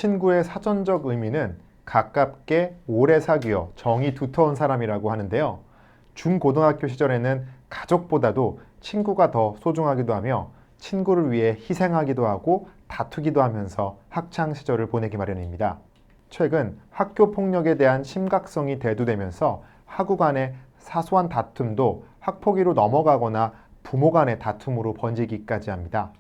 친구의 사전적 의미는 가깝게 오래 사귀어 정이 두터운 사람이라고 하는데요. 중고등학교 시절에는 가족보다도 친구가 더 소중하기도 하며 친구를 위해 희생하기도 하고 다투기도 하면서 학창 시절을 보내기 마련입니다. 최근 학교 폭력에 대한 심각성이 대두되면서 학우 간의 사소한 다툼도 학폭위로 넘어가거나 부모 간의 다툼으로 번지기까지 합니다.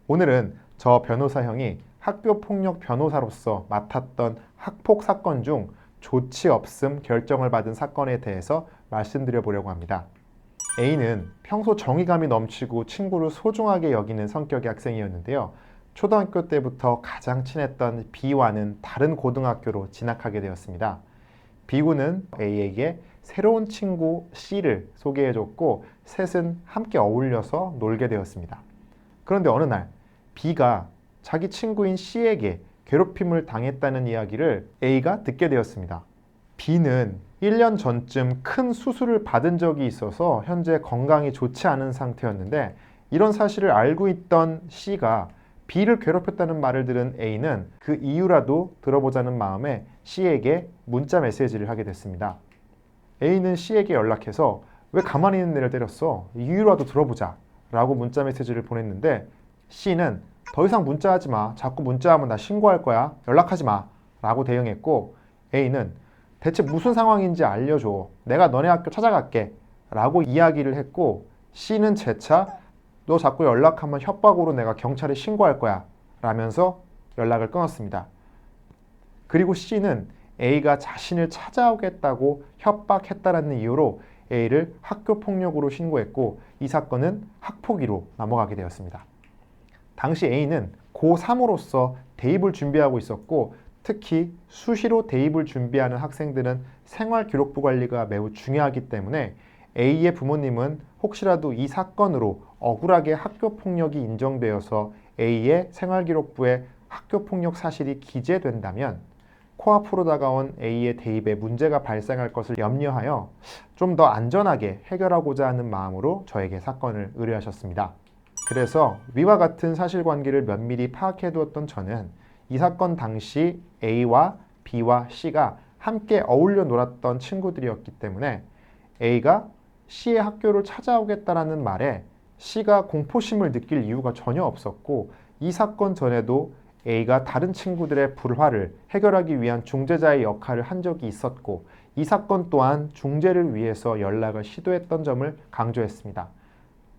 오늘은 저 변호사 형이 학교 폭력 변호사로서 맡았던 학폭 사건 중 조치 없음 결정을 받은 사건에 대해서 말씀드려 보려고 합니다. A는 평소 정의감이 넘치고 친구를 소중하게 여기는 성격의 학생이었는데요. 초등학교 때부터 가장 친했던 B와는 다른 고등학교로 진학하게 되었습니다. B군은 A에게 새로운 친구 C를 소개해줬고 셋은 함께 어울려서 놀게 되었습니다. 그런데 어느 날 B가 자기 친구인 C에게 괴롭힘을 당했다는 이야기를 A가 듣게 되었습니다. B는 1년 전쯤 큰 수술을 받은 적이 있어서 현재 건강이 좋지 않은 상태였는데 이런 사실을 알고 있던 C가 B를 괴롭혔다는 말을 들은 A는 그 이유라도 들어보자는 마음에 C에게 문자 메시지를 하게 됐습니다. A는 C에게 연락해서 왜 가만히 있는 애를 때렸어? 이유라도 들어보자 라고 문자 메시지를 보냈는데 C는 더 이상 문자하지 마. 자꾸 문자하면 나 신고할 거야. 연락하지 마. 라고 대응했고 A는 대체 무슨 상황인지 알려줘. 내가 너네 학교 찾아갈게. 라고 이야기를 했고 C는 재차 너 자꾸 연락하면 협박으로 내가 경찰에 신고할 거야. 라면서 연락을 끊었습니다. 그리고 C는 A가 자신을 찾아오겠다고 협박했다라는 이유로 A를 학교폭력으로 신고했고 이 사건은 학폭위로 넘어가게 되었습니다. 당시 A는 고3으로서 대입을 준비하고 있었고 특히 수시로 대입을 준비하는 학생들은 생활기록부 관리가 매우 중요하기 때문에 A의 부모님은 혹시라도 이 사건으로 억울하게 학교폭력이 인정되어서 A의 생활기록부에 학교폭력 사실이 기재된다면 코앞으로 다가온 A의 대입에 문제가 발생할 것을 염려하여 좀 더 안전하게 해결하고자 하는 마음으로 저에게 사건을 의뢰하셨습니다. 그래서 위와 같은 사실관계를 면밀히 파악해두었던 저는 이 사건 당시 A와 B와 C가 함께 어울려 놀았던 친구들이었기 때문에 A가 C의 학교를 찾아오겠다라는 말에 C가 공포심을 느낄 이유가 전혀 없었고 이 사건 전에도 A가 다른 친구들의 불화를 해결하기 위한 중재자의 역할을 한 적이 있었고 이 사건 또한 중재를 위해서 연락을 시도했던 점을 강조했습니다.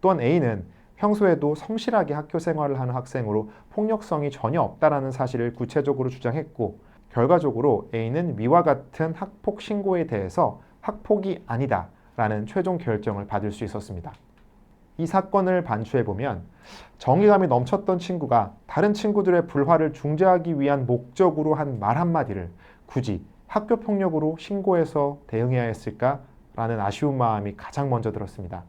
또한 A는 평소에도 성실하게 학교 생활을 하는 학생으로 폭력성이 전혀 없다라는 사실을 구체적으로 주장했고 결과적으로 A는 위와 같은 학폭 신고에 대해서 학폭이 아니다 라는 최종 결정을 받을 수 있었습니다. 이 사건을 반추해보면 정의감이 넘쳤던 친구가 다른 친구들의 불화를 중재하기 위한 목적으로 한 말 한마디를 굳이 학교폭력으로 신고해서 대응해야 했을까라는 아쉬운 마음이 가장 먼저 들었습니다.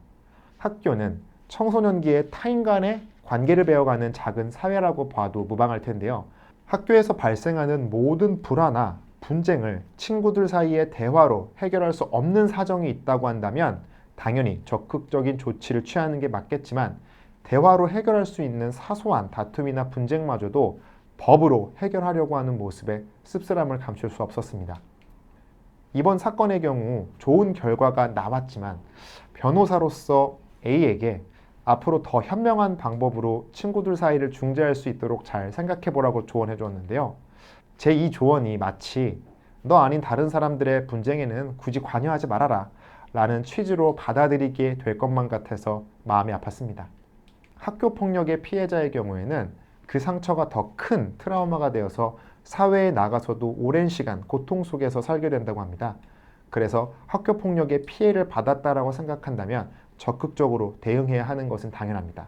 학교는 청소년기에 타인 간의 관계를 배워가는 작은 사회라고 봐도 무방할 텐데요. 학교에서 발생하는 모든 불화나 분쟁을 친구들 사이의 대화로 해결할 수 없는 사정이 있다고 한다면 당연히 적극적인 조치를 취하는 게 맞겠지만 대화로 해결할 수 있는 사소한 다툼이나 분쟁마저도 법으로 해결하려고 하는 모습에 씁쓸함을 감출 수 없었습니다. 이번 사건의 경우 좋은 결과가 나왔지만 변호사로서 A에게 앞으로 더 현명한 방법으로 친구들 사이를 중재할 수 있도록 잘 생각해 보라고 조언해 주었는데요. 제 이 조언이 마치 너 아닌 다른 사람들의 분쟁에는 굳이 관여하지 말아라 라는 취지로 받아들이게 될 것만 같아서 마음이 아팠습니다. 학교 폭력의 피해자의 경우에는 그 상처가 더 큰 트라우마가 되어서 사회에 나가서도 오랜 시간 고통 속에서 살게 된다고 합니다. 그래서 학교 폭력의 피해를 받았다라고 생각한다면 적극적으로 대응해야 하는 것은 당연합니다.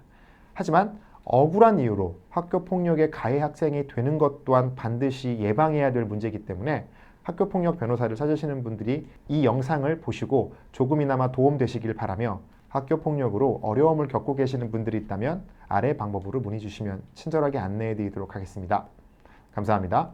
하지만 억울한 이유로 학교 폭력의 가해 학생이 되는 것 또한 반드시 예방해야 될 문제이기 때문에 학교 폭력 변호사를 찾으시는 분들이 이 영상을 보시고 조금이나마 도움되시길 바라며 학교 폭력으로 어려움을 겪고 계시는 분들이 있다면 아래 방법으로 문의 주시면 친절하게 안내해 드리도록 하겠습니다. 감사합니다.